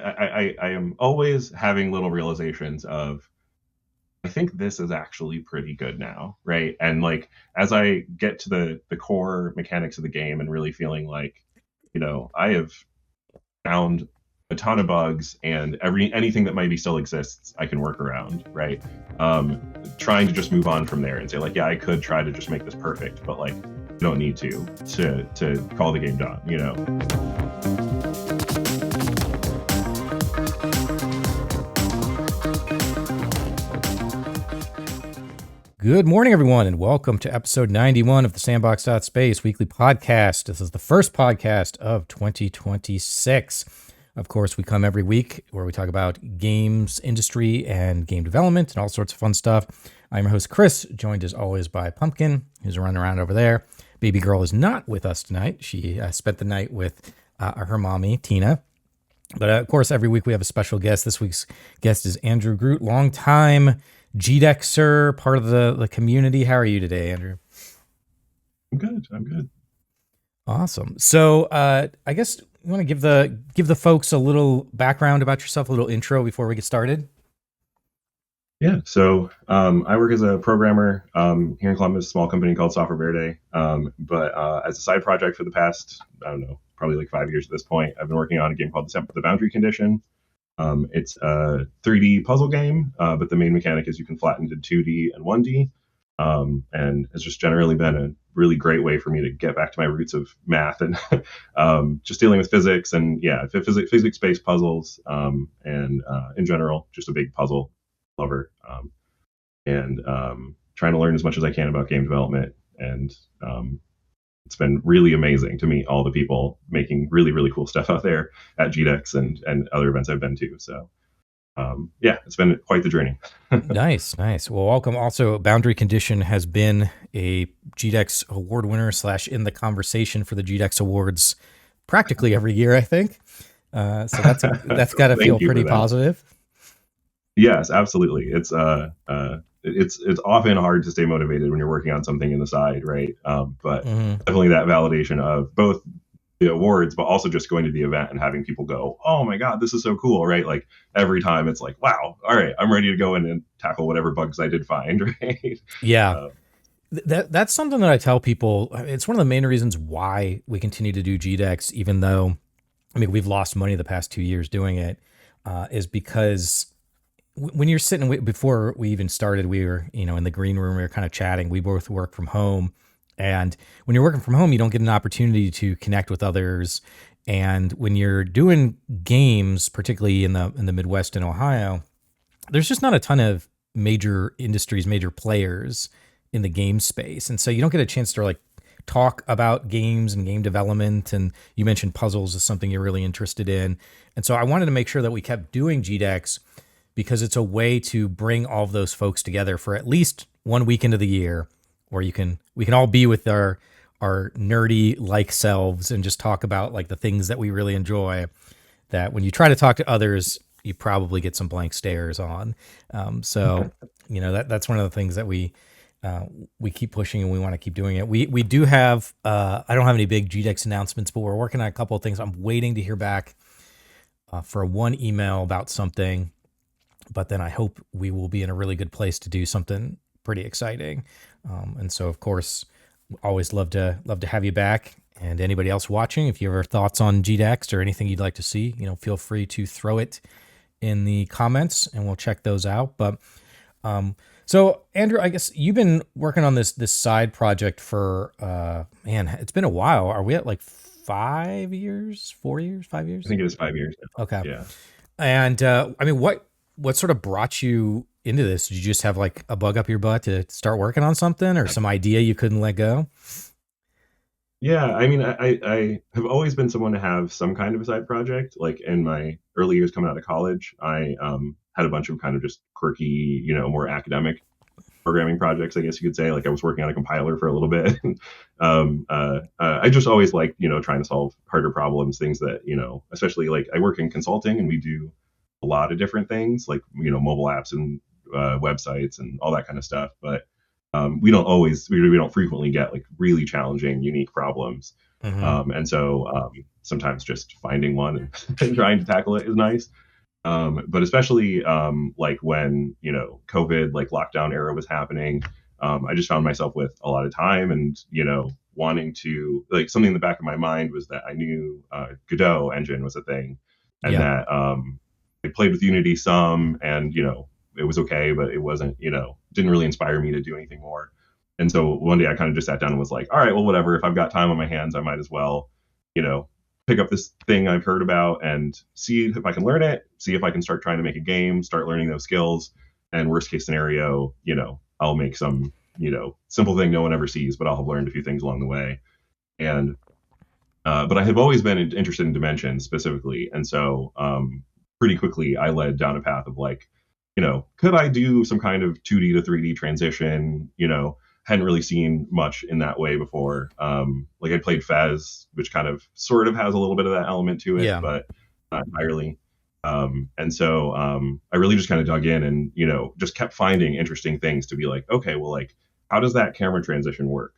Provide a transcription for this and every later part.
I am always having little realizations of, I think this is actually pretty good now, right? And like as I get to the core mechanics of the game and really feeling like, I have found a ton of bugs, and anything that maybe still exists I can work around, right? Trying to just move on from there and say like, yeah, I could try to just make this perfect, but like you don't need to call the game done. Good morning, everyone, and welcome to episode 91 of the Sandbox.Space weekly podcast. This is the first podcast of 2026. Of course, we come every week where we talk about games industry and game development and all sorts of fun stuff. I'm your host, Chris, joined as always by Pumpkin, who's running around over there. Baby girl is not with us tonight. She spent the night with her mommy, Tina. But of course, every week we have a special guest. This week's guest is Andrew Groot, longtime GDEXer, part of the community. How are you today, Andrew? I'm good. Awesome. So I guess you want to give the folks a little background about yourself, a little intro before we get started. Yeah, so I work as a programmer here in Columbus, a small company called Software Verde. But as a side project for the past, I don't know, probably like 5 years at this point, I've been working on a game called The Boundary Condition. It's a 3D puzzle game, but the main mechanic is you can flatten to 2D and 1D. And it's just generally been a really great way for me to get back to my roots of math and just dealing with physics and physics-based puzzles, and in general, just a big puzzle lover, and trying to learn as much as I can about game development. And it's been really amazing to meet all the people making really, really cool stuff out there at GDEX and other events I've been to. So yeah, it's been quite the journey. Nice. Well, welcome. Also, Boundary Condition has been a GDEX award winner / in the conversation for the GDEX Awards practically every year, I think. So that's got to feel pretty positive. Yes, absolutely. It's often hard to stay motivated when you're working on something in the side, right? But definitely that validation of both the awards, but also just going to the event and having people go, "Oh my God, this is so cool!" Right? Like every time, it's like, "Wow, all right, I'm ready to go in and tackle whatever bugs I did find." Right? Yeah. That's something that I tell people. It's one of the main reasons why we continue to do GDEX, even though, I mean, we've lost money the past 2 years doing it, is because when you're sitting, before we even started, we were, in the green room, we were kind of chatting. We both work from home. And when you're working from home, you don't get an opportunity to connect with others. And when you're doing games, particularly in the Midwest and Ohio, there's just not a ton of major industries, major players in the game space. And so you don't get a chance to like talk about games and game development. And you mentioned puzzles is something you're really interested in. And so I wanted to make sure that we kept doing GDEX because it's a way to bring all of those folks together for at least 1 weekend of the year, where we can all be with our nerdy like selves and just talk about like the things that we really enjoy, that when you try to talk to others, you probably get some blank stares on. So that's one of the things that we keep pushing, and we want to keep doing it. We do have, I don't have any big GDEX announcements, but we're working on a couple of things. I'm waiting to hear back for one email about something, but then I hope we will be in a really good place to do something pretty exciting. And so, of course, always love to have you back. And anybody else watching, if you have thoughts on GDEX or anything you'd like to see, feel free to throw it in the comments, and we'll check those out. But so, Andrew, I guess you've been working on this side project for it's been a while. Are we at like 5 years, 4 years, 5 years? I think it is 5 years now. Okay. Yeah. And I mean, what sort of brought you into this? Did you just have like a bug up your butt to start working on something, or some idea you couldn't let go? Yeah, I mean, I have always been someone to have some kind of a side project. Like in my early years coming out of college, I had a bunch of kind of just quirky, more academic programming projects, I guess you could say. Like I was working on a compiler for a little bit. I just always liked, trying to solve harder problems, things that, especially like I work in consulting and we do a lot of different things like, mobile apps and websites and all that kind of stuff. But we don't frequently get like really challenging, unique problems. Hmm. And so sometimes just finding one and trying to tackle it is nice. But especially like when COVID like lockdown era was happening, I just found myself with a lot of time and wanting to like something in the back of my mind was that I knew Godot engine was a thing, and Yeah. that I played with Unity some, and it was okay, but it wasn't didn't really inspire me to do anything more. And so one day I kind of just sat down and was like, all right, well, whatever. If I've got time on my hands, I might as well, you know, pick up this thing I've heard about and see if I can learn it, see if I can start trying to make a game, start learning those skills. And worst case scenario, I'll make some, simple thing no one ever sees, but I'll have learned a few things along the way. And but I have always been interested in dimensions specifically, and so pretty quickly I led down a path of like, could I do some kind of 2D to 3D transition? Hadn't really seen much in that way before. Like I played Fez, which kind of sort of has a little bit of that element to it, Yeah. but not entirely. And so I really just kind of dug in and just kept finding interesting things to be like, okay, well, like how does that camera transition work?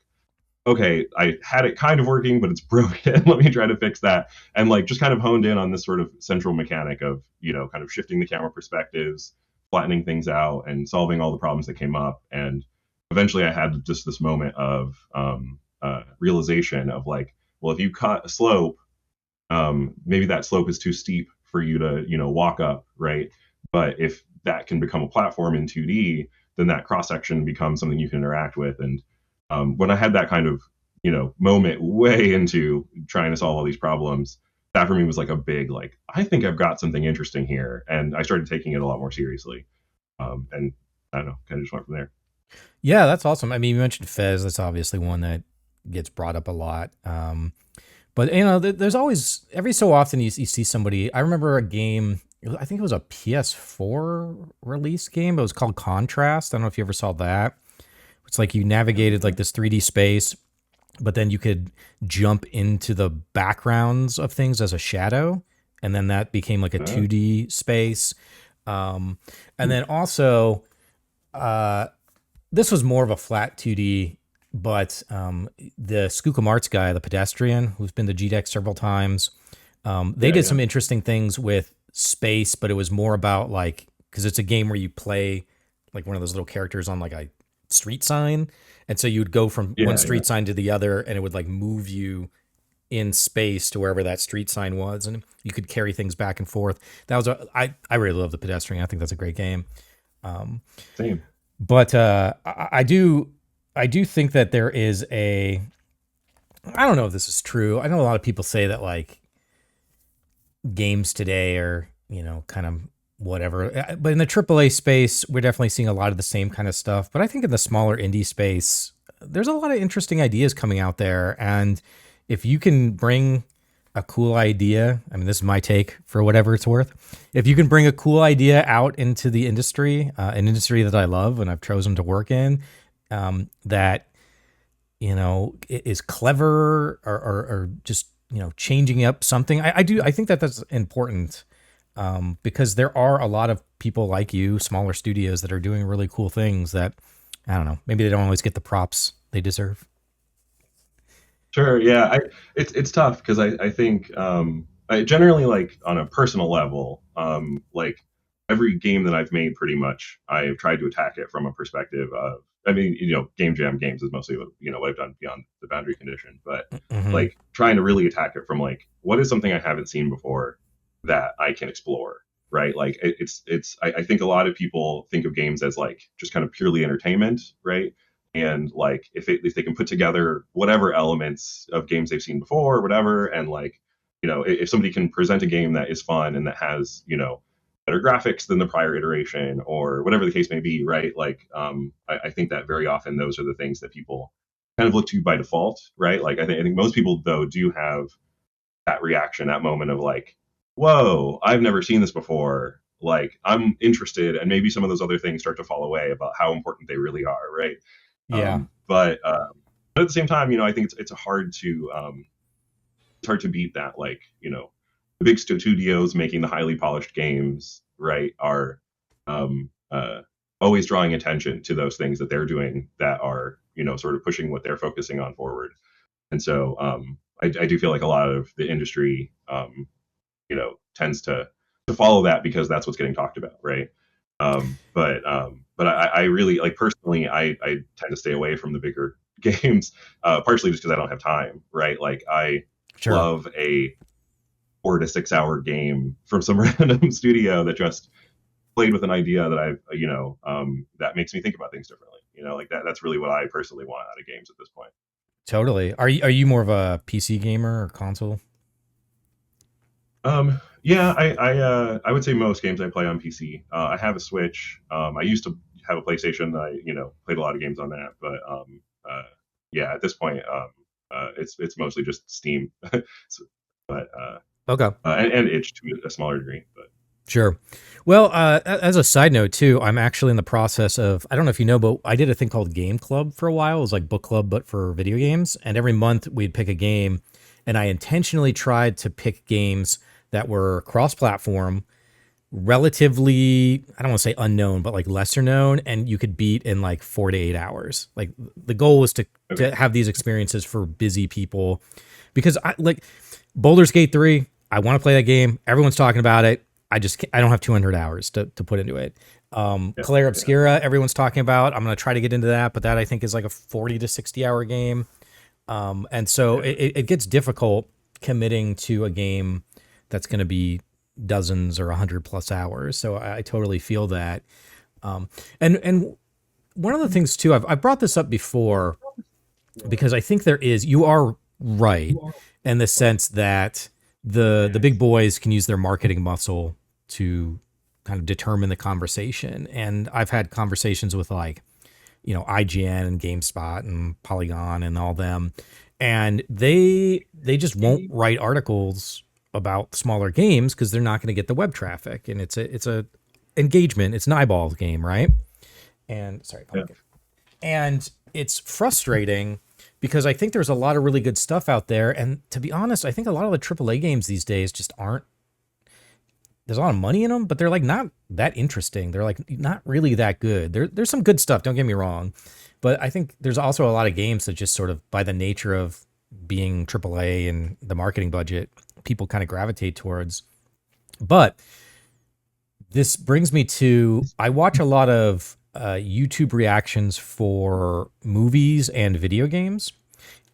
Okay, I had it kind of working, but it's broken. Let me try to fix that. And like just kind of honed in on this sort of central mechanic of, kind of shifting the camera perspectives, flattening things out, and solving all the problems that came up. And eventually I had just this moment of realization of like, well, if you cut a slope, maybe that slope is too steep for you to, walk up, right? But if that can become a platform in 2D, then that cross section becomes something you can interact with. And when I had that kind of, moment way into trying to solve all these problems, that for me was like a big, like, I think I've got something interesting here. And I started taking it a lot more seriously. And I don't know, kind of just went from there. Yeah, that's awesome. I mean, you mentioned Fez. That's obviously one that gets brought up a lot. But there's always every so often you see somebody. I remember a game. I think it was a PS4 release game. It was called Contrast. I don't know if you ever saw that. It's like you navigated like this 3D space, but then you could jump into the backgrounds of things as a shadow, and then that became like a Uh, 2D space. And then also, uh, this was more of a flat 2D, but the Skookum Arts guy, the pedestrian, who's been to GDEX several times, they yeah, did yeah, some interesting things with space, but it was more about like, because it's a game where you play like one of those little characters on like a street sign. And so you would go from one yeah, yeah. street sign to the other, and it would like move you in space to wherever that street sign was. And you could carry things back and forth. I really love the pedestrian. I think that's a great game. Um, Same. but I do think that there is a I don't know if this is true. I know a lot of people say that like games today are, kind of whatever. But in the AAA space, we're definitely seeing a lot of the same kind of stuff. But I think in the smaller indie space, there's a lot of interesting ideas coming out there. And if you can bring a cool idea, I mean, this is my take for whatever it's worth. If you can bring a cool idea out into the industry, an industry that I love and I've chosen to work in, that is clever or just changing up something. I think that that's important, because there are a lot of people like you, smaller studios that are doing really cool things that I don't know. Maybe they don't always get the props they deserve. Sure. Yeah. It's tough because I think I generally like on a personal level, like every game that I've made pretty much I've tried to attack it from a perspective of I mean, game jam games is mostly what I've done beyond the boundary condition, but Hmm. like trying to really attack it from like what is something I haven't seen before that I can explore, right? Like I think a lot of people think of games as like just kind of purely entertainment, right? And like if they can put together whatever elements of games they've seen before or whatever, and like if somebody can present a game that is fun and that has better graphics than the prior iteration or whatever the case may be, right? Like I think that very often those are the things that people kind of look to by default, right? Like I think most people though do have that reaction, that moment of like, whoa, I've never seen this before. Like I'm interested, and maybe some of those other things start to fall away about how important they really are, right? Yeah. But at the same time, I think it's hard to beat that. Like the big studios making the highly polished games, right, are always drawing attention to those things that they're doing that are sort of pushing what they're focusing on forward. And so I do feel like a lot of the industry, tends to follow that because that's what's getting talked about, right? But I really like personally, I tend to stay away from the bigger games, partially just because I don't have time, right? Like I Sure. love a 4 to 6 hour game from some random studio that just played with an idea that that makes me think about things differently. Like that's really what I personally want out of games at this point. Totally. Are you more of a PC gamer or console? Yeah, I would say most games I play on PC. I have a Switch. I used to have a PlayStation. I played a lot of games on that, but yeah, at this point, it's mostly just Steam. So, but Okay. and itch to a smaller degree. But Sure. Well, as a side note too, I'm actually in the process of, I don't know if you know, but I did a thing called Game Club for a while. It was like book club, but for video games. And every month we'd pick a game. And I intentionally tried to pick games that were cross platform, relatively, I don't want to say unknown, but like lesser known. And you could beat in like 4 to 8 hours. Like the goal was to okay, have these experiences for busy people because I like Baldur's Gate 3. I want to play that game. Everyone's talking about it. I don't have 200 hours to put into it. yeah, Claire yeah, Obscura, everyone's talking about. I'm gonna try to get into that, but that I think is like a 40 to 60 hour game. And so yeah, it gets difficult committing to a game that's going to be dozens or 100 plus hours. So I totally feel that. And one of the things too, I've brought this up before because I think you are right in the sense that the big boys can use their marketing muscle to kind of determine the conversation. And I've had conversations with like, IGN and GameSpot and Polygon and all them, and they just won't write articles about smaller games because they're not going to get the web traffic, and it's a engagement, it's an eyeball game, right? And sorry, yeah. pumpkin. And it's frustrating because I think there's a lot of really good stuff out there, and to be honest, I think a lot of the AAA games these days just aren't. There's a lot of money in them, but they're like not that interesting. They're like not really that good. There's some good stuff, don't get me wrong, but I think there's also a lot of games that just sort of by the nature of being AAA and the marketing budget, people kind of gravitate towards. But this brings me to I watch a lot of YouTube reactions for movies and video games,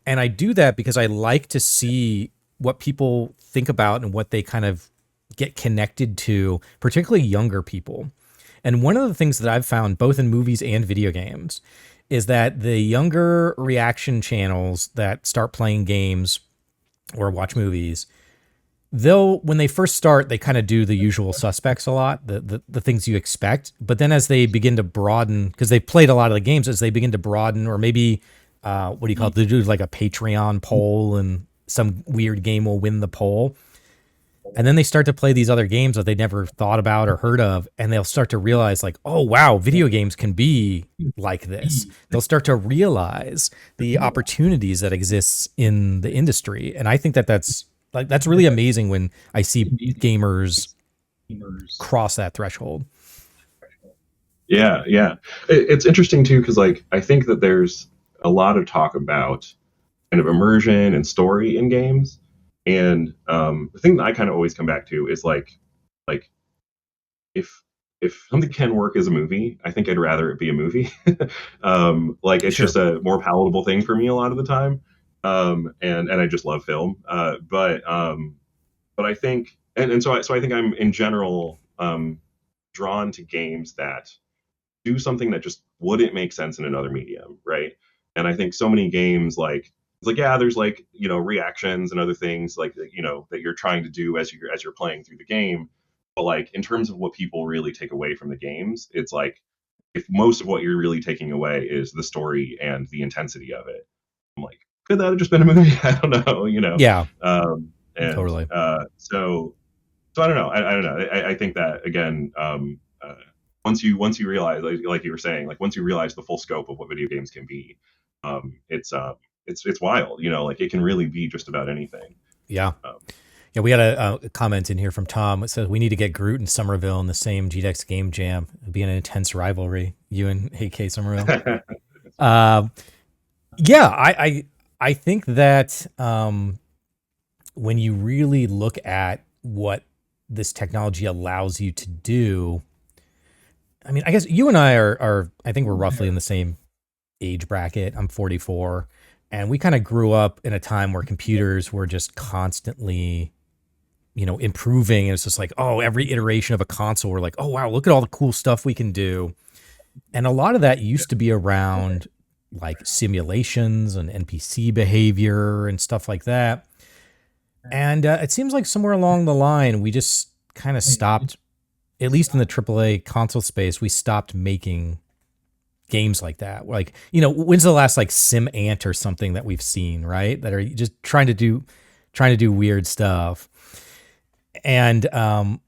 and I do that because I like to see what people think about and what they kind of get connected to, particularly younger people. And one of the things that I've found both in movies and video games is that the younger reaction channels that start playing games or watch movies, they'll when they first start, they kind of do the usual suspects a lot, the things you expect. But then as they begin to broaden, because they've played a lot of the games, as they begin to broaden, or maybe what do you call it? They do like a Patreon poll, and some weird game will win the poll. And then they start to play these other games that they never thought about or heard of, and they'll start to realize, like, oh wow, video games can be like this. They'll start to realize the opportunities that exists in the industry, and I think that that's really amazing when I see gamers cross that threshold. Yeah, yeah. It's interesting too because like I think that there's a lot of talk about kind of immersion and story in games, and the thing that I kind of always come back to is like if something can work as a movie, I think I'd rather it be a movie. Like it's just Sure. a more palatable thing for me a lot of the time, and I just love film. But I think so I think I'm in general drawn to games that do something that just wouldn't make sense in another medium, right? And I think so many games like it's like yeah, there's like reactions and other things like that you're trying to do as you're playing through the game, but like in terms of what people really take away from the games, it's like if most of what you're really taking away is the story and the intensity of it, I'm like could that have just been a movie? I don't know, Yeah, and totally. so I don't know. I don't know. I think that again, once you realize, like you were saying, like once you realize the full scope of what video games can be, it's wild. Like it can really be just about anything. Yeah. Um, Yeah, we got a comment in here from Tom. It says we need to get Groot and Somerville in the same GDEX game jam. It'd be an intense rivalry, you and AK Somerville. Uh, yeah, I think that when you really look at what this technology allows you to do, I mean, I guess you and I are I think we're roughly in the same age bracket. I'm 44, and we kind of grew up in a time where computers were just constantly, improving. And it's just like, oh, every iteration of a console, we're like, oh wow, look at all the cool stuff we can do. And a lot of that used to be around like simulations and NPC behavior and stuff like that. And it seems like somewhere along the line, we just kind of stopped, at least in the AAA console space, we stopped making games like that. Like, when's the last like Sim Ant or something that we've seen, right? That are just trying to do weird stuff. And I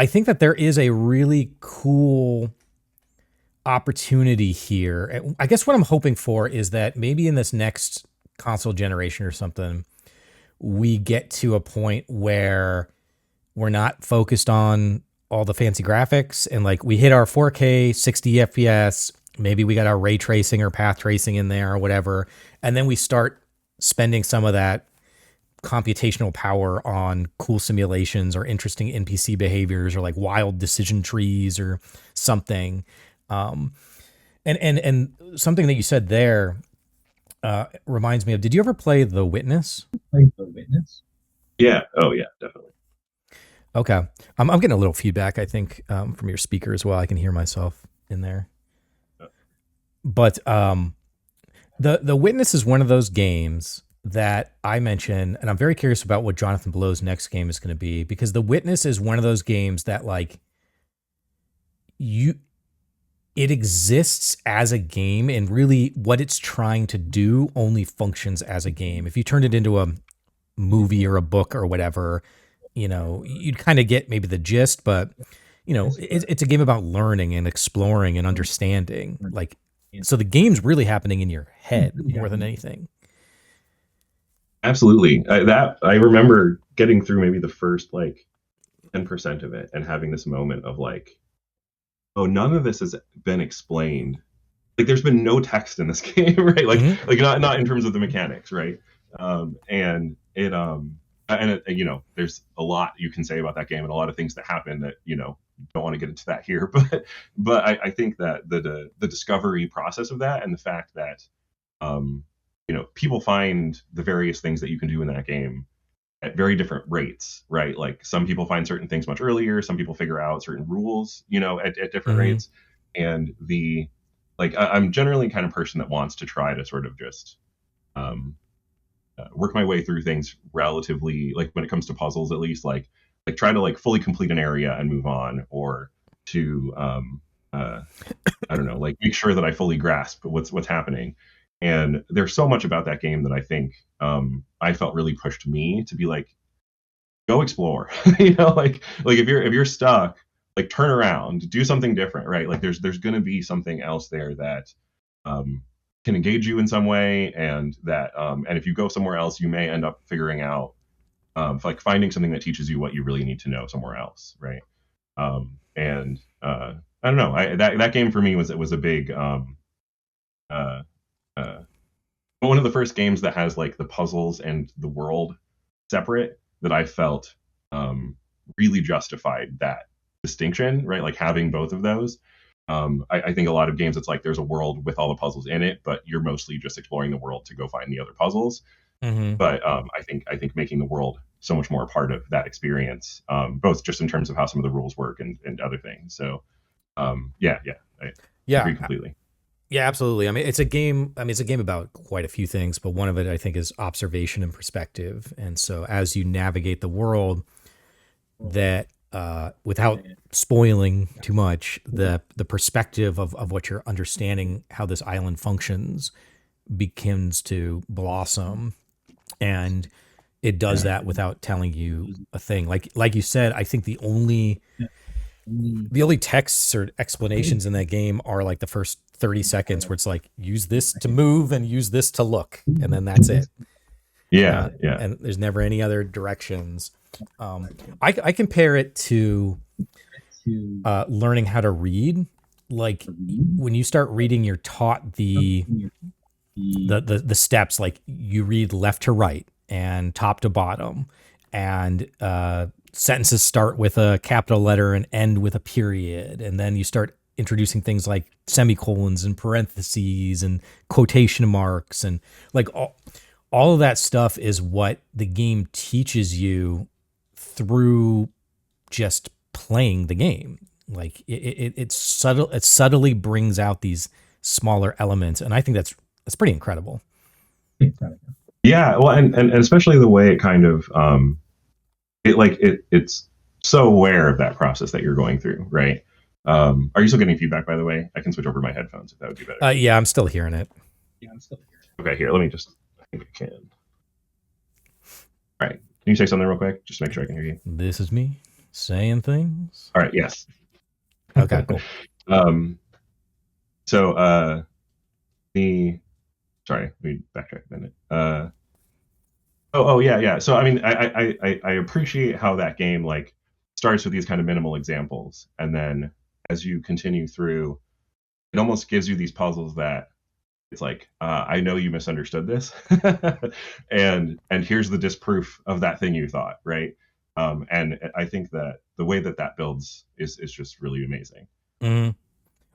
think that there is a really cool opportunity here. I guess what I'm hoping for is that maybe in this next console generation or something, we get to a point where we're not focused on all the fancy graphics and like we hit our 4K 60 FPS, maybe we got our ray tracing or path tracing in there or whatever, and then we start spending some of that computational power on cool simulations or interesting NPC behaviors or like wild decision trees or something. And something that you said there reminds me of, did you ever play The Witness? Yeah. Oh, yeah, definitely. Okay. I'm getting a little feedback, I think, from your speaker as well. I can hear myself in there. But the Witness is one of those games that I mentioned, and I'm very curious about what Jonathan Blow's next game is going to be, because The Witness is one of those games that like it exists as a game, and really what it's trying to do only functions as a game. If you turned it into a movie or a book or whatever, you'd kind of get maybe the gist, but it's a game about learning and exploring and understanding. Like, so the game's really happening in your head more than anything. Absolutely. I remember getting through maybe the first like 10% of it and having this moment of like, oh, none of this has been explained. Like, there's been no text in this game, right? Like, Mm-hmm. like not in terms of the mechanics, right? And there's a lot you can say about that game and a lot of things that happen that don't want to get into that here, but I think that the discovery process of that and the fact that people find the various things that you can do in that game at very different rates, right? Like some people find certain things much earlier, some people figure out certain rules, at different Mm-hmm. rates. And I'm generally the kind of person that wants to try to sort of just um, work my way through things relatively, like when it comes to puzzles, at least like try to like fully complete an area and move on, or to uh, I don't know, like make sure that I fully grasp what's happening. And there's so much about that game that I think I felt really pushed me to be like, go explore. Like if you're stuck, like turn around, do something different, right? Like there's going to be something else there that um, can engage you in some way, and if you go somewhere else, you may end up figuring out like finding something that teaches you what you really need to know somewhere else, right? And I don't know, that game for me was a big uh, uh, one of the first games that has like the puzzles and the world separate that I felt um, really justified that distinction, right? Like having both of those. I think a lot of games, it's like there's a world with all the puzzles in it, but you're mostly just exploring the world to go find the other puzzles. Mm-hmm. But I think making the world so much more a part of that experience, both just in terms of how some of the rules work and other things. So yeah, I Yeah. agree completely. Yeah, absolutely. I mean, it's a game. I mean, it's a game about quite a few things, but one of it I think is observation and perspective. And so as you navigate the world, that without spoiling too much, the perspective of what you're understanding, how this island functions, begins to blossom, and it does Yeah, that without telling you a thing. Like you said, I think the only texts or explanations in that game are like the first 30 seconds where it's like, use this to move and use this to look, and then that's it. yeah, yeah. And there's never any other directions. I compare it to learning how to read. Like when you start reading, you're taught the steps. Like you read left to right, and top to bottom, and sentences start with a capital letter and end with a period, and then you start introducing things like semicolons and parentheses and quotation marks, and like all of that stuff is what the game teaches you through just playing the game. Like it subtly brings out these smaller elements, and I think that's pretty incredible. Yeah, well, and especially the way it kind of it's so aware of that process that you're going through, right? Are you still getting feedback, by the way? I can switch over my headphones if that would be better. Yeah, I'm still hearing it. Okay, here, let me just. I think I can. All right, can you say something real quick, just to make sure I can hear you? This is me saying things. All right, yes. Okay, cool. um, so the sorry, let me backtrack a minute. Yeah. So I mean, I appreciate how that game like starts with these kind of minimal examples, and then as you continue through, it almost gives you these puzzles that it's like, I know you misunderstood this, and here's the disproof of that thing you thought, right? And I think that the way that that builds is just really amazing. Mm.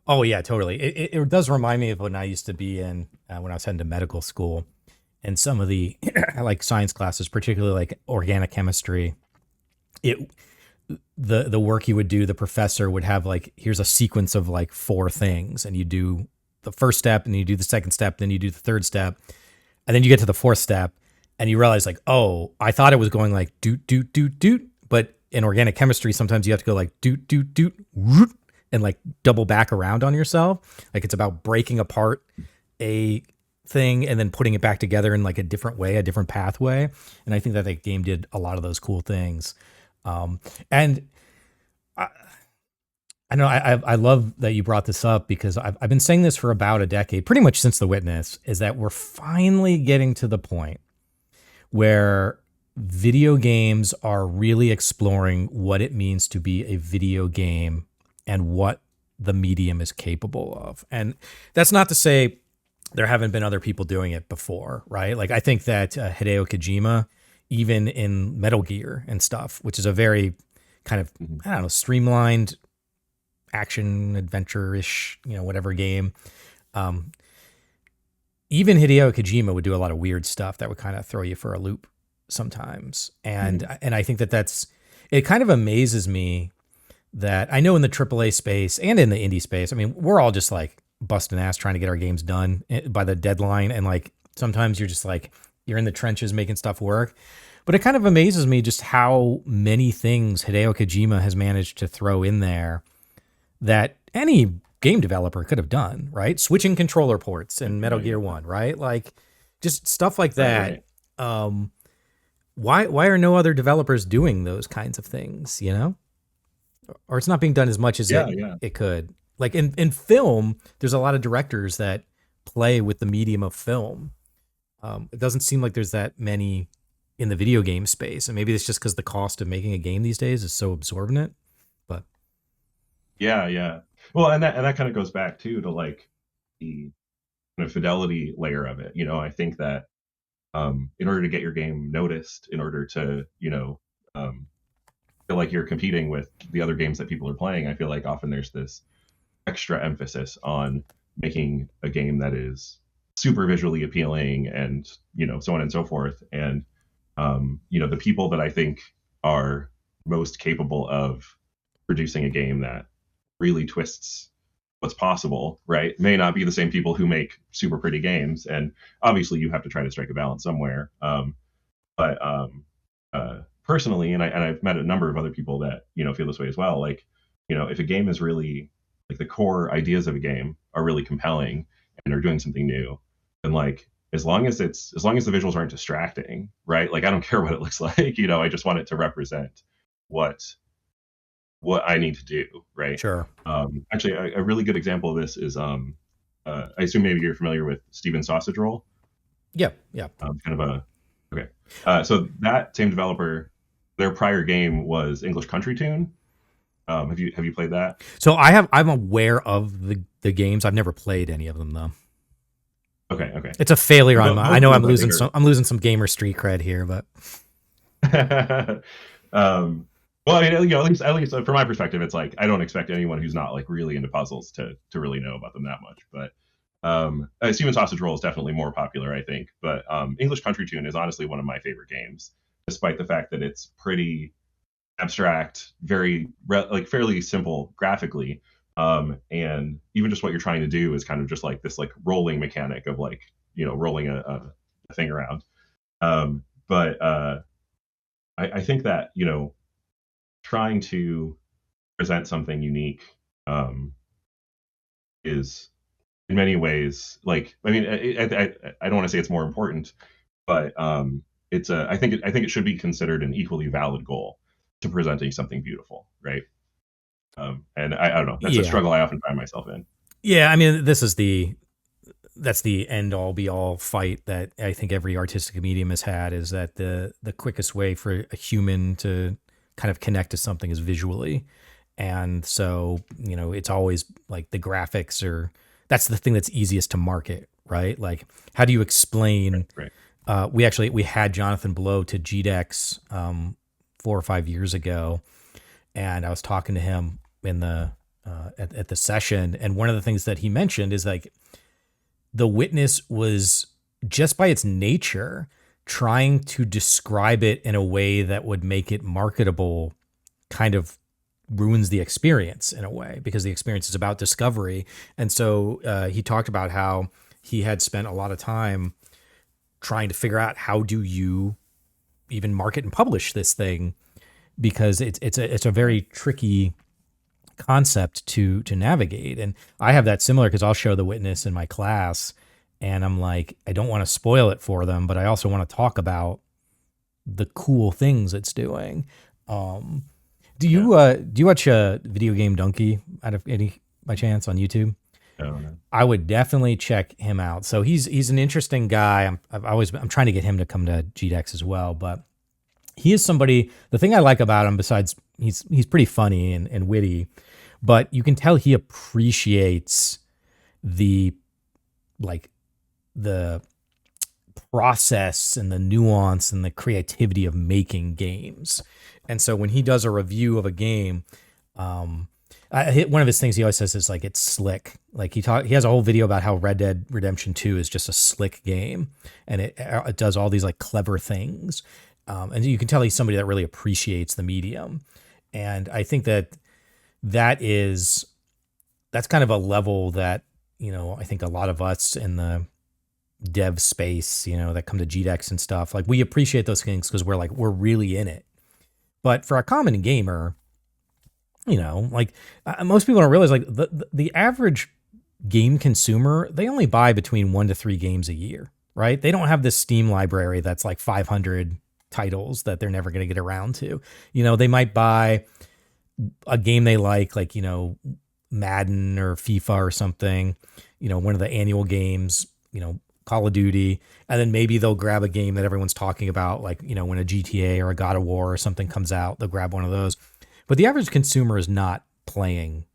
Oh yeah, totally. It does remind me of when I used to be in when I was heading to medical school, and some of the like science classes, particularly like organic chemistry. It the work you would do, the professor would have like, here's a sequence of like four things, and you do the first step, and you do the second step, then you do the third step, and then you get to the fourth step, and you realize like, oh, I thought it was going like doot doot doot doot, but in organic chemistry, sometimes you have to go like doot doot doot whoop, and like double back around on yourself. Like it's about breaking apart a thing and then putting it back together in like a different way, a different pathway. And I think that the game did a lot of those cool things. And I know I love that you brought this up, because I've been saying this for about a decade, pretty much since The Witness, is that we're finally getting to the point where video games are really exploring what it means to be a video game and what the medium is capable of. And that's not to say there haven't been other people doing it before, right? Like I think that Hideo Kojima, even in Metal Gear and stuff, which is a very kind of, I don't know, streamlined action adventure-ish, whatever game. Even Hideo Kojima would do a lot of weird stuff that would kind of throw you for a loop sometimes. And I think that it kind of amazes me that I know in the AAA space and in the indie space, I mean, we're all just like busting ass trying to get our games done by the deadline. And like, sometimes you're just like, you're in the trenches making stuff work. But it kind of amazes me just how many things Hideo Kojima has managed to throw in there that any game developer could have done, right? Switching controller ports in Metal Gear 1, right? Like just stuff like that. Right. Why are no other developers doing those kinds of things, Or it's not being done as much as it could. Like in film, there's a lot of directors that play with the medium of film. It doesn't seem like there's that many in the video game space. And maybe it's just because the cost of making a game these days is so absorbent. But yeah. Well, and that kind of goes back too to like the kind of fidelity layer of it. I think that in order to get your game noticed, in order to, feel like you're competing with the other games that people are playing, I feel like often there's this extra emphasis on making a game that is super visually appealing and, so on and so forth. And, the people that I think are most capable of producing a game that really twists what's possible, right, may not be the same people who make super pretty games. And obviously you have to try to strike a balance somewhere. But personally, and I've met a number of other people that, feel this way as well. Like, if a game is really like the core ideas of a game are really compelling and are doing something new, then like, as long as the visuals aren't distracting, right? Like, I don't care what it looks like, I just want it to represent what I need to do, right? Sure. Actually, a really good example of this is, I assume maybe you're familiar with Steven Sausage Roll. Yeah. Kind of okay. So that same developer, their prior game was English Country Tune. Have you played that? So I'm aware of the games. I've never played any of them though. Okay, okay. It's a failure on my. I Most know of I'm those I losing think some. I'm losing some gamer street cred here, but are. Well, I mean, at least from my perspective, it's like I don't expect anyone who's not like really into puzzles to really know about them that much. But Steven Sausage Roll is definitely more popular, I think. But English Country Tune is honestly one of my favorite games, despite the fact that it's pretty abstract, like fairly simple graphically. And even just what you're trying to do is kind of just like this like rolling mechanic of like rolling a thing around. But I think that trying to present something unique um, is in many ways like I mean I don't want to say it's more important, but I think it should be considered an equally valid goal to presenting something beautiful, right? And I don't know. That's a yeah, struggle I often find myself in. yeah. I mean, that's the end all be all fight that I think every artistic medium has had, is that the quickest way for a human to kind of connect to something is visually. And so, it's always like the graphics are that's the thing that's easiest to market, right? Like, how do you Right, explain right. we had Jonathan Blow to GDEX 4 or 5 years ago, and I was talking to him in the at the session, and one of the things that he mentioned is like the witness was, just by its nature, trying to describe it in a way that would make it marketable, kind of ruins the experience in a way, because the experience is about discovery. And so he talked about how he had spent a lot of time trying to figure out, how do you even market and publish this thing, because it's a very tricky concept to navigate. And I have that similar, because I'll show the witness in my class, and I'm like, I don't want to spoil it for them, but I also want to talk about the cool things it's doing. Um, Yeah. do you watch Video Game Donkey out of any by chance on YouTube? No, no. I would definitely check him out. So he's an interesting guy. I'm trying to get him to come to GDEX as well, but he is somebody. The thing I like about him, besides he's pretty funny and witty, but you can tell he appreciates the like the process and the nuance and the creativity of making games. And so when he does a review of a game, um, one of his things he always says is like, it's slick. Like he has a whole video about how Red Dead Redemption 2 is just a slick game, and it does all these like clever things. And you can tell he's somebody that really appreciates the medium. And I think that is that's kind of a level that, I think a lot of us in the dev space, that come to GDEX and stuff, like, we appreciate those things because we're really in it. But for a common gamer, like, most people don't realize, like, the average game consumer, they only buy between 1 to 3 games a year, right? They don't have this Steam library that's like 500 titles that they're never going to get around to. They might buy a game they like, Madden or FIFA or something, one of the annual games, Call of Duty, and then maybe they'll grab a game that everyone's talking about, like, when a GTA or a God of War or something comes out, they'll grab one of those. But the average consumer is not playing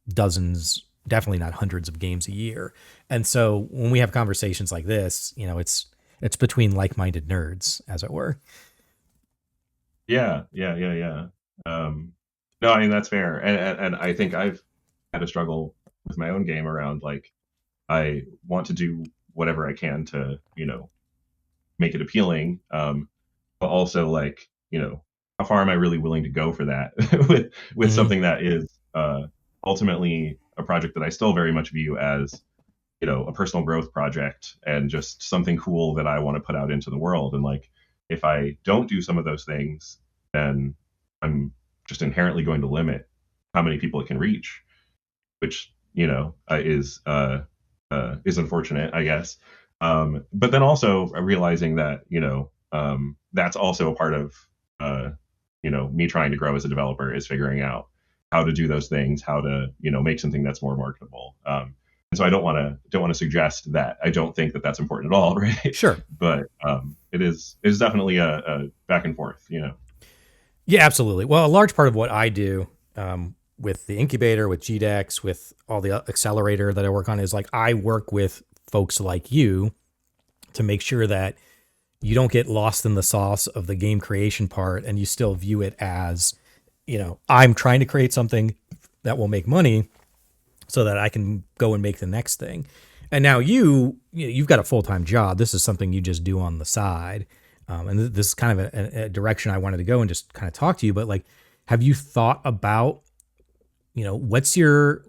dozens, definitely not hundreds of games a year. And so when we have conversations like this, it's between like-minded nerds, as it were. Yeah, yeah, yeah, yeah. Um, no, I mean that's fair, and I think I've had a struggle with my own game around like I want to do whatever I can to make it appealing, but also like how far am I really willing to go for that with Mm-hmm. something that is ultimately a project that I still very much view as a personal growth project and just something cool that I want to put out into the world. And like, if I don't do some of those things, then I'm just inherently going to limit how many people it can reach, which is unfortunate, I guess. But then also realizing that that's also a part of me trying to grow as a developer is figuring out how to do those things, how to make something that's more marketable. And so I don't want to suggest that I don't think that that's important at all, right? Sure. But it is definitely a back and forth. Yeah, absolutely. Well, a large part of what I do, with the incubator, with GDEX, with all the accelerator that I work on, is like, I work with folks like you to make sure that you don't get lost in the sauce of the game creation part and you still view it as, I'm trying to create something that will make money so that I can go and make the next thing. And now you've got a full-time job. This is something you just do on the side. And this is kind of a direction I wanted to go and just kind of talk to you. But like, have you thought about, what's your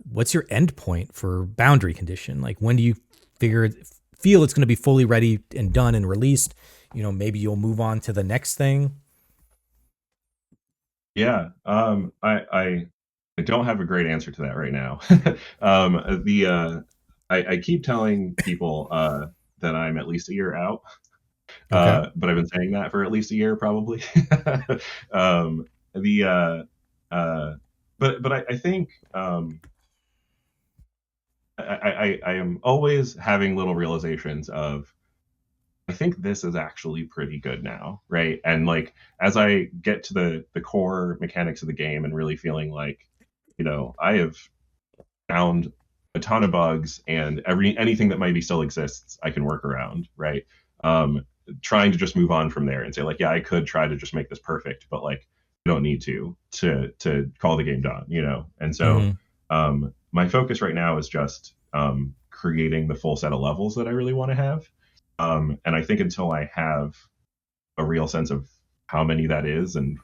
end point for boundary condition? Like, when do you feel it's going to be fully ready and done and released? Maybe you'll move on to the next thing. Yeah. I don't have a great answer to that right now. The I keep telling people that I'm at least a year out, Okay. but I've been saying that for at least a year probably. The but I think I am always having little realizations of I think this is actually pretty good now, right? And like as I get to the core mechanics of the game and really feeling like, I have found a ton of bugs and anything that maybe still exists, I can work around, right? Trying to just move on from there and say like, yeah, I could try to just make this perfect, but like, you don't need to call the game done, And so, Mm-hmm. my focus right now is just creating the full set of levels that I really want to have. And I think until I have a real sense of how many that is and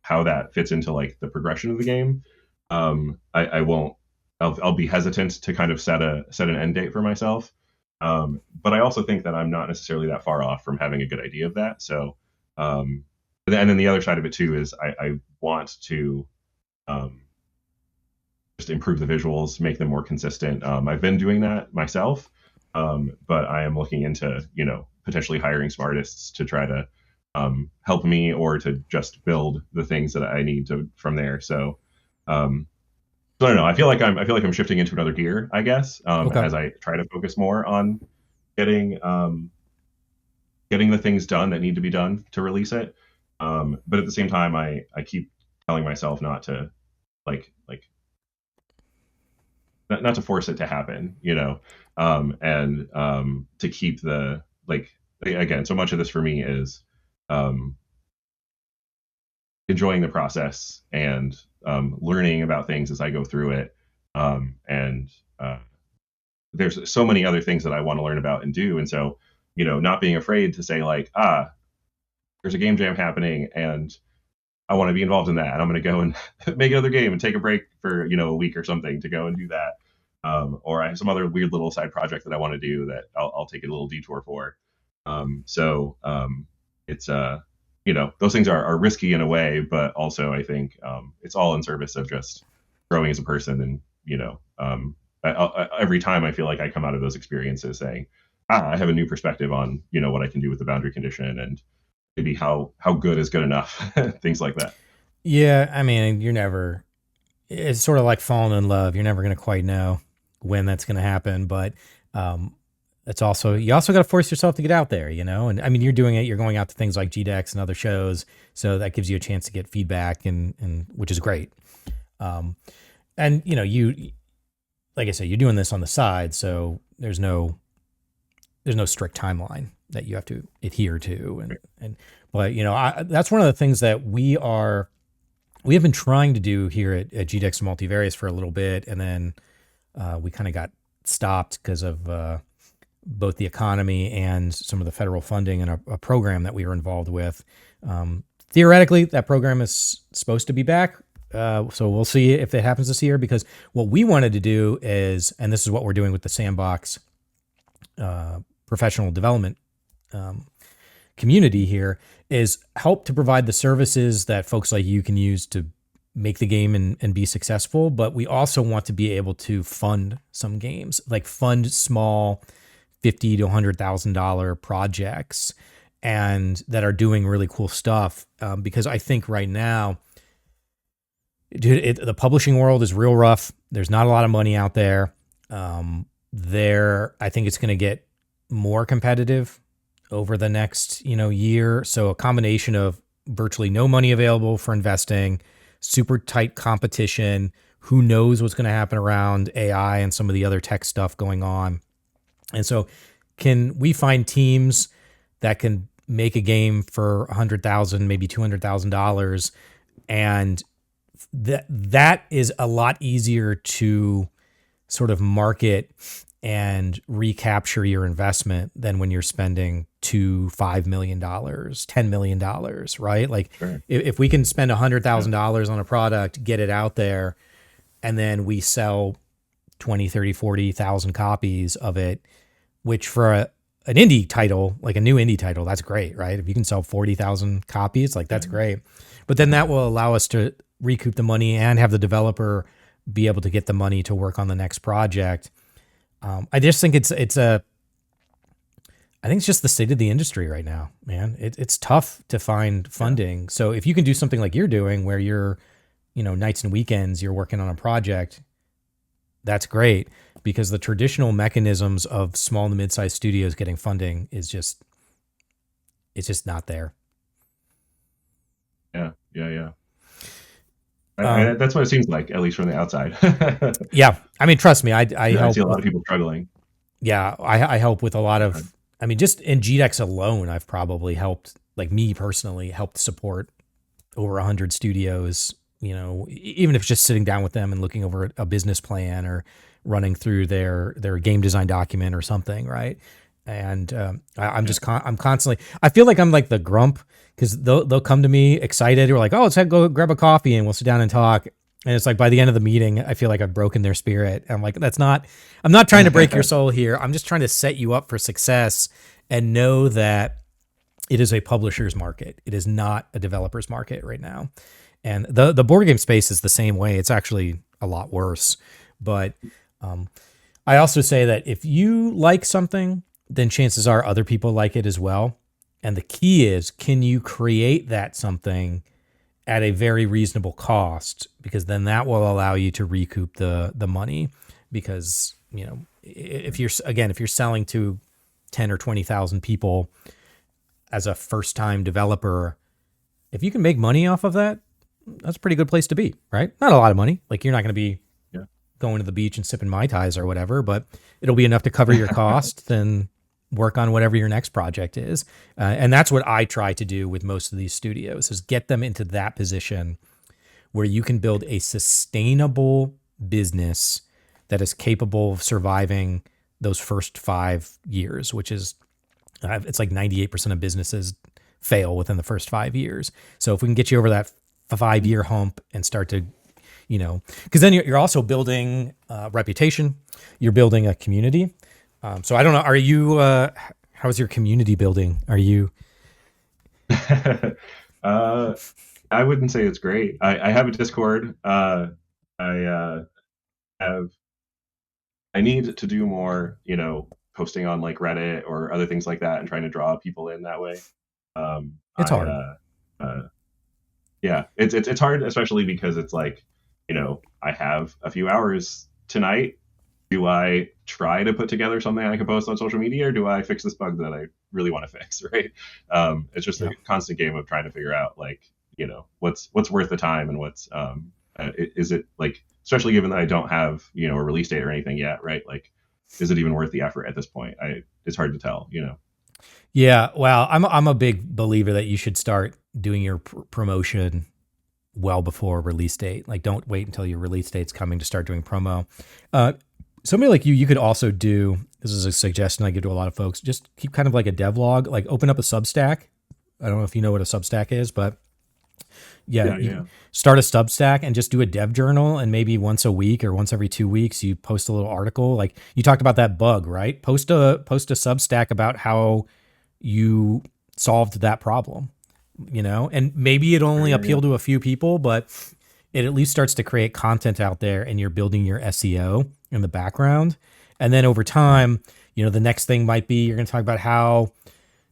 how that fits into like the progression of the game, I won't. I'll be hesitant to kind of set an end date for myself. But I also think that I'm not necessarily that far off from having a good idea of that. So, and then the other side of it too is I want to um, just improve the visuals, make them more consistent. I've been doing that myself, but I am looking into potentially hiring some artists to try to help me or to just build the things that I need to from there. Um, so I don't know. I feel like I'm shifting into another gear, I guess, Okay. as I try to focus more on getting getting the things done that need to be done to release it. But at the same time, I keep telling myself not to like not to force it to happen, and to keep the like again. So much of this for me is um, enjoying the process and learning about things as I go through it. And there's so many other things that I want to learn about and do, and so not being afraid to say like, there's a game jam happening, and I want to be involved in that, and I'm going to go and make another game and take a break for a week or something to go and do that. Or I have some other weird little side project that I want to do that I'll take a little detour for. It's those things are risky in a way, but also I think it's all in service of just growing as a person. And every time I feel like I come out of those experiences saying, I have a new perspective on what I can do with the boundary condition and maybe how good is good enough, things like that. Yeah. I mean, it's sort of like falling in love. You're never going to quite know when that's going to happen, but um, you also got to force yourself to get out there, And I mean, you're doing it. You're going out to things like GDEX and other shows, so that gives you a chance to get feedback, and which is great. Um, and you like I said, you're doing this on the side, so there's no strict timeline that you have to adhere to, and but that's one of the things that we have been trying to do here at GDEX Multivarious for a little bit, and then we kind of got stopped because of both the economy and some of the federal funding and a program that we were involved with. Theoretically, that program is supposed to be back. So we'll see if it happens this year, because what we wanted to do is, and this is what we're doing with the Sandbox professional development community here, is help to provide the services that folks like you can use to make the game and be successful. But we also want to be able to fund some games, like fund small $50,000 to $100,000 projects, and that are doing really cool stuff. Because I think right now, dude, the publishing world is real rough. There's not a lot of money out there. I think it's going to get more competitive over the next, year. So a combination of virtually no money available for investing, super tight competition, who knows what's going to happen around AI and some of the other tech stuff going on. And so, can we find teams that can make a game for 100,000, maybe $200,000, and that is a lot easier to sort of market and recapture your investment than when you're spending $5 million, $10 million, right? Like Sure. if we can spend Yeah. $100,000 on a product, get it out there, and then we sell 20, 30, 40,000 copies of it, which for an indie title, like a new indie title, that's great, right? If you can sell 40,000 copies, like Yeah. that's great. But then that will allow us to recoup the money and have the developer be able to get the money to work on the next project. I just think I think it's just the state of the industry right now, man. It's tough to find Yeah. funding. So if you can do something like you're doing, where you're, nights and weekends, you're working on a project, that's great, because the traditional mechanisms of small to mid-sized studios getting funding it's just not there. Yeah. Yeah. Yeah. Um, That's what it seems like, at least from the outside. yeah, I mean, trust me, I I see help a lot with, of people struggling. yeah, I help with a lot Right. of, I mean, just in GDEX alone, I've probably helped, like me personally, helped support over 100 studios, even if it's just sitting down with them and looking over a business plan or running through their game design document or something, right? And I'm Yeah. just I'm constantly, I feel like I'm like the grump, because they'll come to me excited, or like, oh, let's go grab a coffee and we'll sit down and talk. And it's like by the end of the meeting, I feel like I've broken their spirit. And I'm like, I'm not trying to break your soul here. I'm just trying to set you up for success, and know that it is a publisher's market. It is not a developer's market right now. And the board game space is the same way. It's actually a lot worse. But um, I also say that if you like something, then chances are other people like it as well. And the key is, can you create that something at a very reasonable cost? Because then that will allow you to recoup the money. Because if you're selling to 10 or 20,000 people as a first time developer, if you can make money off of that, that's a pretty good place to be, right? Not a lot of money. Like you're not going to be Yeah. going to the beach and sipping Mai Tais or whatever, but it'll be enough to cover your costs and work on whatever your next project is. And that's what I try to do with most of these studios, is get them into that position where you can build a sustainable business that is capable of surviving those first 5 years, which is, it's like 98% of businesses fail within the first 5 years. So if we can get you over that 5 year hump and start to, because then you're also building reputation, you're building a community. So I don't know, are you, how's your community building? Are you, uh, I wouldn't say it's great. I have a Discord. I have. I need to do more, posting on like Reddit or other things like that, and trying to draw people in that way. it's I hard. uh, Yeah, it's hard, especially because it's like, I have a few hours tonight. Do I try to put together something I can post on social media, or do I fix this bug that I really want to fix? Right? It's just Yeah. a constant game of trying to figure out, like, what's worth the time, and what's is it, like, especially given that I don't have, a release date or anything yet, right? Like, is it even worth the effort at this point? It's hard to tell. Yeah. Well, I'm a big believer that you should start doing your promotion well before release date. Like, don't wait until your release date's coming to start doing promo. Uh, Somebody like you could also do, this is a suggestion I give to a lot of folks, just keep kind of like a devlog, like open up a Substack. I don't know if you know what a Substack is, but yeah, Yeah, you yeah, start a Substack and just do a dev journal, and maybe once a week or once every 2 weeks you post a little article. Like you talked about that bug, right? Post a Substack about how you solved that problem, and maybe it sure, only yeah, yeah, appeal to a few people, but it at least starts to create content out there, and you're building your SEO in the background. And then over time, the next thing might be, you're going to talk about how,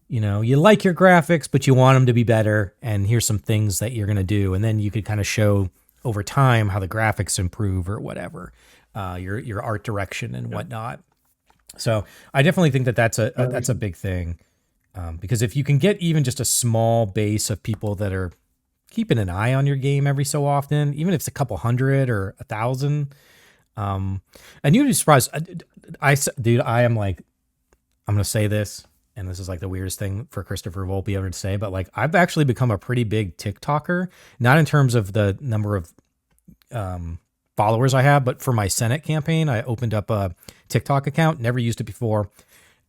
you like your graphics, but you want them to be better. And here's some things that you're going to do. And then you could kind of show over time how the graphics improve or whatever, your art direction and yeah. whatnot. So I definitely think that Uh, that's a big thing, because if you can get even just a small base of people that are keeping an eye on your game every so often, even if it's a couple hundred or 1,000, and you'd be surprised. Dude, I am like I'm going to say this, and this is like the weirdest thing for Christopher Volpe ever to say, but like I've actually become a pretty big TikToker, not in terms of the number of followers I have, but for my Senate campaign, I opened up a TikTok account, never used it before.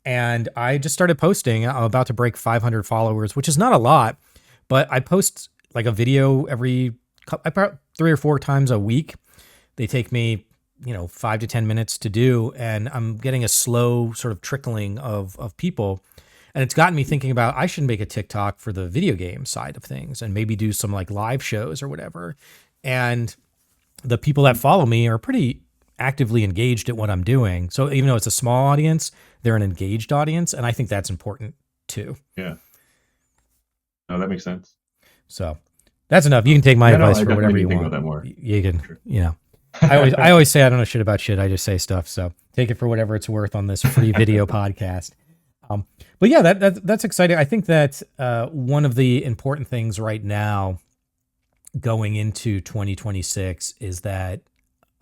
And I just started posting. I'm about to break 500 followers, which is not a lot, but I post like a video about 3 or 4 times a week. They take me, 5 to 10 minutes to do, and I'm getting a slow sort of trickling of people. And it's gotten me thinking about I should make a TikTok for the video game side of things and maybe do some like live shows or whatever. And the people that follow me are pretty actively engaged at what I'm doing. So even though it's a small audience, they're an engaged audience. And I think that's important too. Yeah. No, that makes sense. So that's enough. You can take my Yeah, no, advice I for whatever definitely need you to think want. about that more. You can, Sure. I always say I don't know shit about shit. I just say stuff. So take it for whatever it's worth on this free video podcast. But yeah, that's exciting. I think that one of the important things right now going into 2026 is that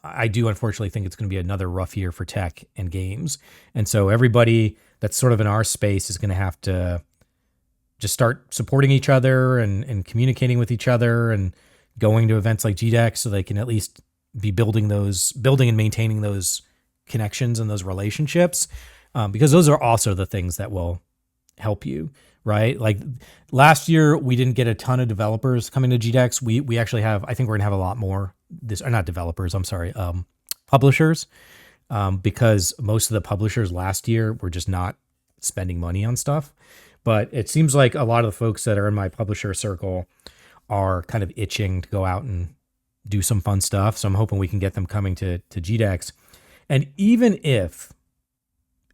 I do unfortunately think it's going to be another rough year for tech and games. And so everybody that's sort of in our space is going to have to just start supporting each other and communicating with each other and going to events like GDEX so they can at least be building and maintaining those connections and those relationships, because those are also the things that will help you, right? Like last year, we didn't get a ton of developers coming to GDEX. We actually have, I think we're gonna have a lot more not developers, I'm sorry, publishers, because most of the publishers last year were just not spending money on stuff. But it seems like a lot of the folks that are in my publisher circle are kind of itching to go out and do some fun stuff. So I'm hoping we can get them coming to GDEX. And even if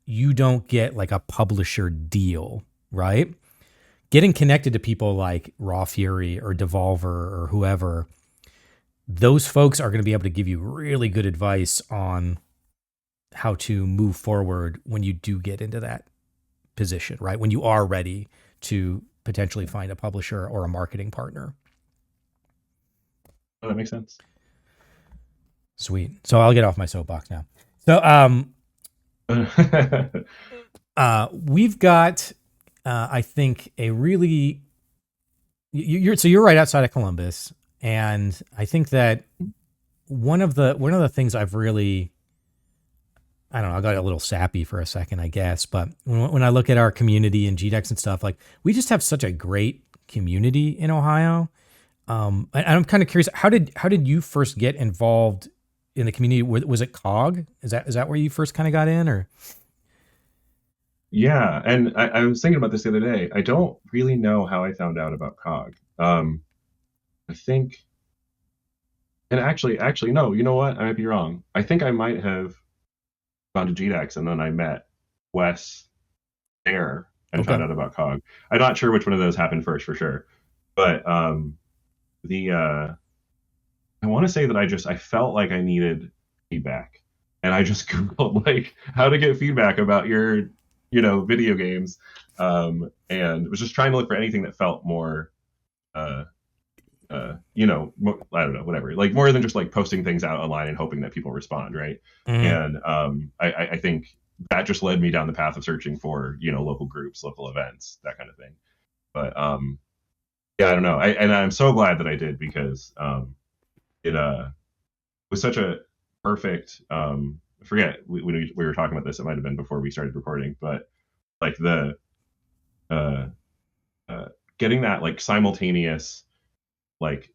you don't get like a publisher deal, right? Getting connected to people like Raw Fury or Devolver or whoever, those folks are going to be able to give you really good advice on how to move forward when you do get into that position, right? When you are ready to potentially find a publisher or a marketing partner. Oh, that makes sense. Sweet. So I'll get off my soapbox now. So we've got I think a really you're right outside of Columbus, and I think that one of the things I've really, I don't know, I got a little sappy for a second, I guess, but when I look at our community and GDEX and stuff, like we just have such a great community in Ohio. And I'm kind of curious, how did you first get involved in the community? Was it COG? Is that where you first kind of got in, or? Yeah, and I was thinking about this the other day. I don't really know how I found out about COG. I think, and actually, no. You know what? I might be wrong. I think I might have gone to GDEX and then I met Wes there and Okay. found out about COG. I'm not sure which one of those happened first for sure, but the I want to say that I felt like I needed feedback, and I just googled like how to get feedback about your video games, and was just trying to look for anything that felt more uh, I don't know, whatever, like more than just like posting things out online and hoping that people respond, right? Mm-hmm. And I think that just led me down the path of searching for local groups, local events, that kind of thing. But yeah, I don't know. And I'm so glad that I did, because it was such a perfect. I forget we were talking about this. It might have been before we started recording, but like the uh, getting that like simultaneous like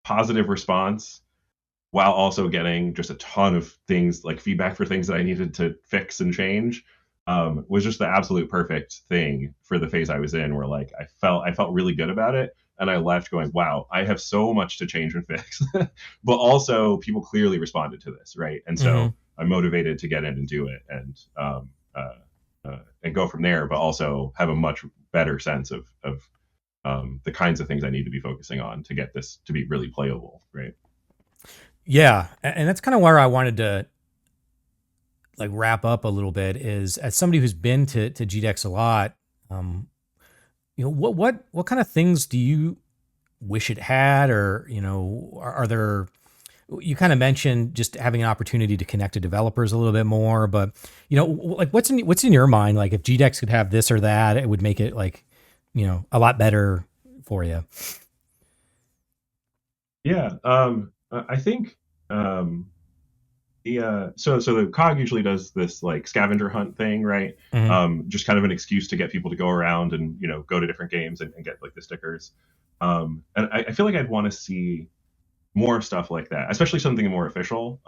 positive response while also getting just a ton of things like feedback for things that I needed to fix and change, was just the absolute perfect thing for the phase I was in, where like I felt really good about it, and I left going, wow, I have so much to change and fix. But also people clearly responded to this, right? And Mm-hmm. so I'm motivated to get in and do it, and go from there, but also have a much better sense of the kinds of things I need to be focusing on to get this to be really playable, right? Yeah, and that's kind of where I wanted to like wrap up a little bit, is as somebody who's been to GDEX a lot, um, what kind of things do you wish it had, or are there you kind of mentioned just having an opportunity to connect to developers a little bit more, but like what's in your mind? Like if GDEX could have this or that, it would make it like, a lot better for you. Yeah, I think so the cog usually does this like scavenger hunt thing, right? Hmm. Just kind of an excuse to get people to go around and go to different games and get like the stickers. And I feel like I'd want to see more stuff like that, especially something more official.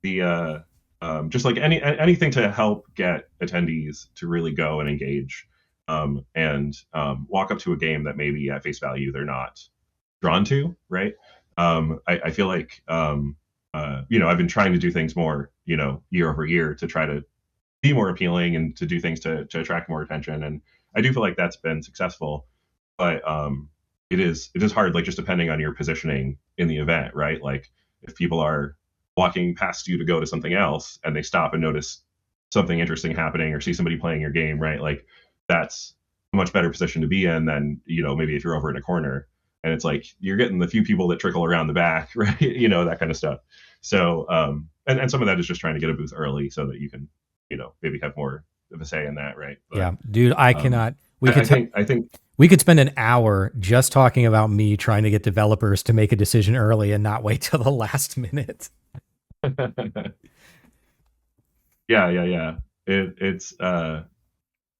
The Just like anything to help get attendees to really go and engage, and walk up to a game that maybe at face value they're not drawn to, right? I feel like I've been trying to do things more, year over year to try to be more appealing and to do things to attract more attention. And I do feel like that's been successful, but it is hard, like just depending on your positioning in the event, right? Like if people are walking past you to go to something else and they stop and notice something interesting happening or see somebody playing your game, right? Like that's a much better position to be in than, maybe if you're over in a corner and it's like you're getting the few people that trickle around the back, right? That kind of stuff. So and some of that is just trying to get a booth early so that you can, maybe have more of a say in that, right? But Yeah, dude, I um cannot. We I, could I think I think we could spend an hour just talking about me trying to get developers to make a decision early and not wait till the last minute. yeah. It's uh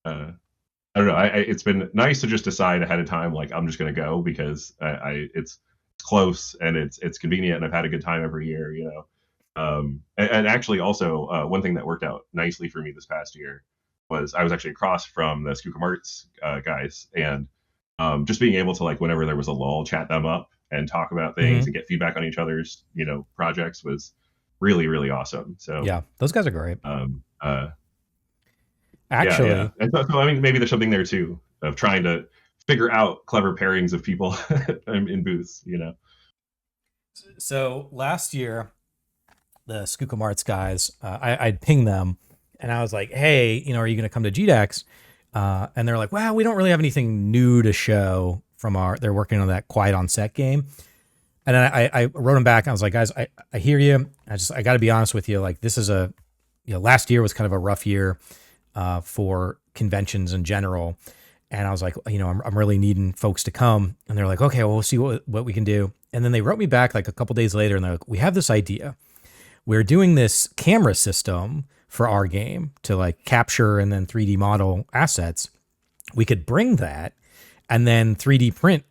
I don't know. It's been nice to just decide ahead of time, like I'm just going to go because it's close and it's convenient, and I've had a good time every year. And actually, also one thing that worked out nicely for me this past year was I was actually across from the SquareGroot guys, and just being able to, like, whenever there was a lull, chat them up and talk about things Hmm. and get feedback on each other's projects was really really awesome. So Yeah, those guys are great. um, uh, yeah. Actually, And so, I mean, maybe there's something there too of trying to figure out clever pairings of people in booths. so last year, the Skookum Arts guys, I'd ping them and I was like, hey, are you going to come to GDEX? And they're like, well, we don't really have anything new to show from they're working on that Quiet on Set game. And then I wrote them back. And I was like, guys, I hear you. I got to be honest with you. Like, this is last year was kind of a rough year for conventions in general. And I was like, I'm really needing folks to come. And they're like, okay, well, we'll see what we can do. And then they wrote me back like a couple days later and they're like, we have this idea. We're doing this camera system for our game to like capture and then 3D model assets. We could bring that and then 3D print,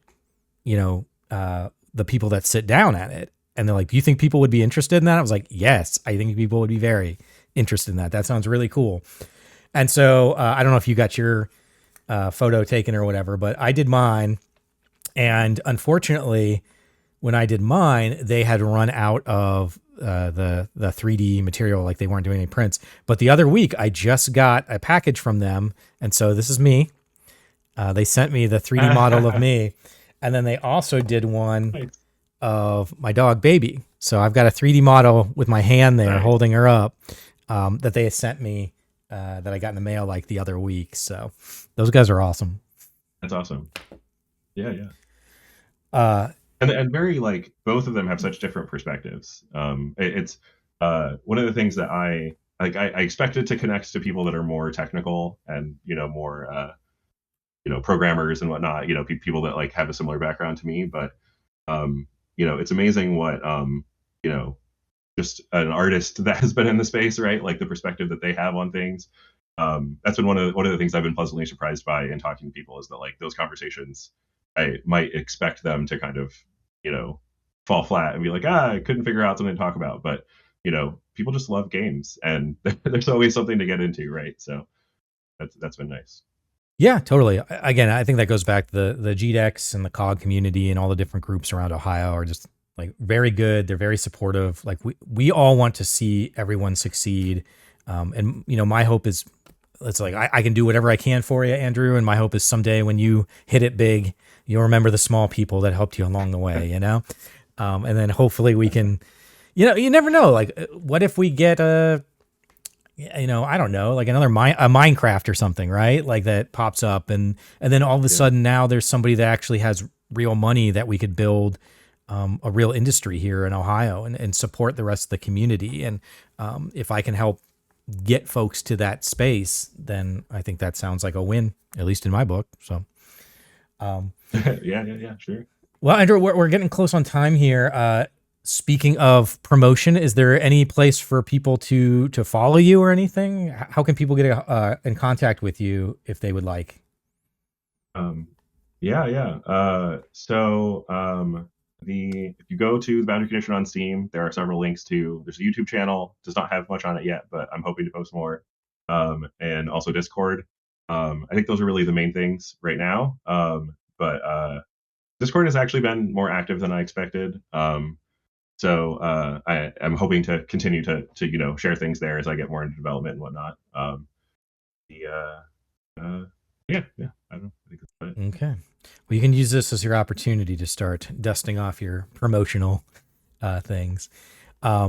the people that sit down at it. And they're like, do you think people would be interested in that? I was like, yes, I think people would be very interested in that. That sounds really cool. And so I don't know if you got your photo taken or whatever, but I did mine. And unfortunately, when I did mine, they had run out of the 3D material, like they weren't doing any prints. But the other week, I just got a package from them, and so this is me. They sent me the 3D model of me, and then they also did one Nice. of my dog Baby. So I've got a 3D model with my hand there Nice. holding her up that they sent me that I got in the mail like the other week. So those guys are awesome. That's awesome. Yeah. Uh, And very, like, both of them have such different perspectives. It's one of the things that I like. I expected to connect to people that are more technical and more programmers and whatnot. People that like have a similar background to me, but it's amazing what you know just an artist that has been in the space, right? Like the perspective that they have on things. That's been one of the things I've been pleasantly surprised by in talking to people is that, like, those conversations, I might expect them to kind of you know fall flat and be like, I couldn't figure out something to talk about, but people just love games and there's always something to get into, right? So that's been nice. Yeah, totally. Again, I think that goes back to the GDEX and the COG community and all the different groups around Ohio are just like very good. They're very supportive. Like we all want to see everyone succeed. And my hope is it's like I can do whatever I can for you, Andrew. And my hope is someday when you hit it big, you'll remember the small people that helped you along the way. And then hopefully we can, you never know. Like, what if we get I don't know, like another a Minecraft or something, right? Like that pops up, and then all of a Yeah. sudden now there's somebody that actually has real money that we could build a real industry here in Ohio and support the rest of the community. And if I can help get folks to that space, then I think that sounds like a win, at least in my book. So, Yeah, sure. well, Andrew, we're getting close on time here. Speaking of promotion, is there any place for people to follow you or anything? How can people get in contact with you if they would like? Um, yeah. If you go to the Boundary Condition on Steam, there are several links to. There's a YouTube channel. Does not have much on it yet, but I'm hoping to post more. And also Discord. I think those are really the main things right now. But Discord has actually been more active than I expected. I'm hoping to continue to share things there as I get more into development and whatnot. The Yeah, I don't know. I think that's about it. Okay. Well, you can use this as your opportunity to start dusting off your promotional things. But I'll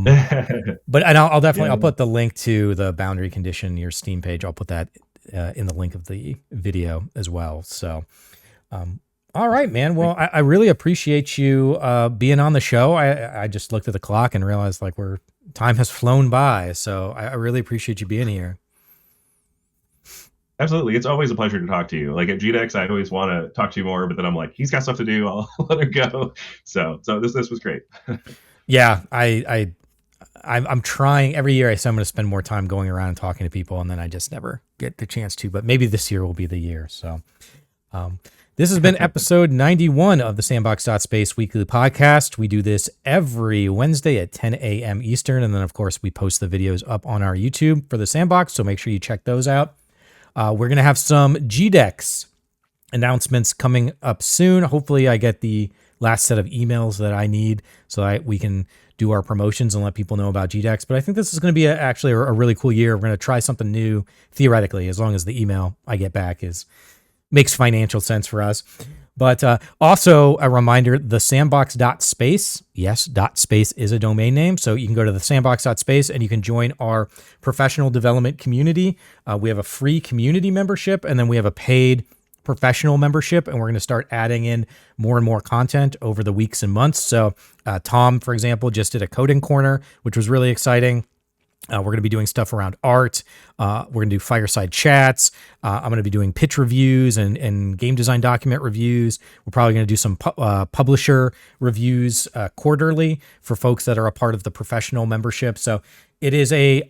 definitely I'll Yeah. put the link to the boundary condition, your Steam page. I'll put that in the link of the video as well. So, all right, man. Well, I really appreciate you being on the show. I just looked at the clock and realized like time has flown by. So I really appreciate you being here. Absolutely. It's always a pleasure to talk to you. Like at GDEX, I always want to talk to you more, but then I'm like, he's got stuff to do. I'll let him go. So this was great. Yeah, I'm trying every year. I say I'm going to spend more time going around and talking to people, and then I just never get the chance to. But maybe this year will be the year. So, this has been episode 91 of the Sandbox.Space weekly podcast. We do this every Wednesday at 10 a.m. Eastern, and then of course we post the videos up on our YouTube for the Sandbox. So make sure you check those out. We're going to have some GDEX announcements coming up soon. Hopefully I get the last set of emails that I need so that we can do our promotions and let people know about GDEX. But I think this is going to be actually a really cool year. We're going to try something new, theoretically, as long as the email I get back makes financial sense for us. But also a reminder, the Sandbox.Space, yes, .space is a domain name. So you can go to the Sandbox.Space and you can join our professional development community. We have a free community membership, and then we have a paid professional membership, and we're going to start adding in more and more content over the weeks and months. So Tom, for example, just did a coding corner, which was really exciting. We're going to be doing stuff around art. We're going to do fireside chats. I'm going to be doing pitch reviews and game design document reviews. We're probably going to do some publisher reviews quarterly for folks that are a part of the professional membership. So it is a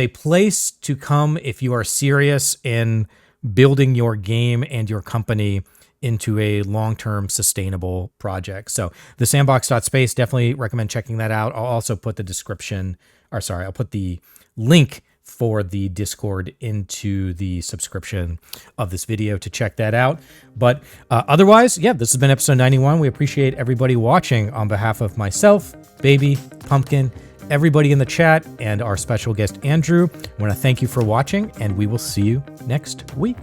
place to come if you are serious in building your game and your company into a long-term sustainable project. So the Sandbox.Space, definitely recommend checking that out. I'll also put I'll put the link for the Discord into the subscription of this video to check that out. But otherwise, yeah, this has been episode 91. We appreciate everybody watching. On behalf of myself, Baby, Pumpkin, everybody in the chat, and our special guest, Andrew, I want to thank you for watching, and we will see you next week.